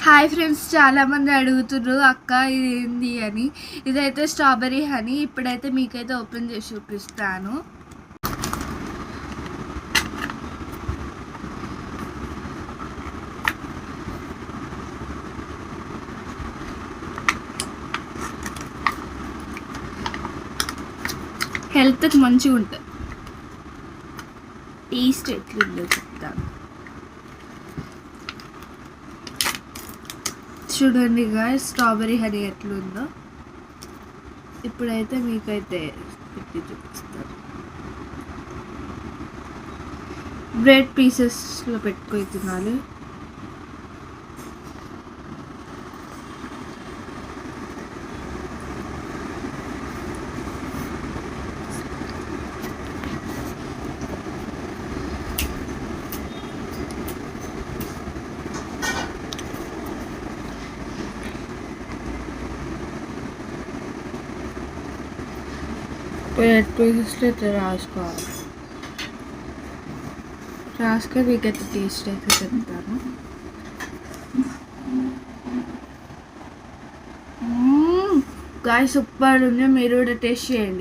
Hi friends, చాలామంది అడుగుతున్నారు అక్క ఇది ఏంది అని. ఇదైతే స్ట్రాబెర్రీ హనీ. ఇప్పుడైతే మీకైతే ఓపెన్ చేసి చూపిస్తాను. హెల్త్కి మంచిగా ఉంటుంది. టేస్ట్ ఎట్లుందో చెప్తాను చూడండి గాయ్స్, స్ట్రాబెర్రీ హనీ ఎట్లుందో. ఇప్పుడైతే మీకైతే పెట్టి చూపిస్తాను. బ్రెడ్ పీసెస్లో పెట్టుకొని తినాలి. బ్రెడ్ పీసెస్లో ఇట్లా రాసుకోవాలి. రాసుకొని మీకైతే టేస్ట్ అయితే చెప్తాను. గాయ్స్ సూపర్ ఉంది. మీరు కూడా టేస్ట్ చేయండి.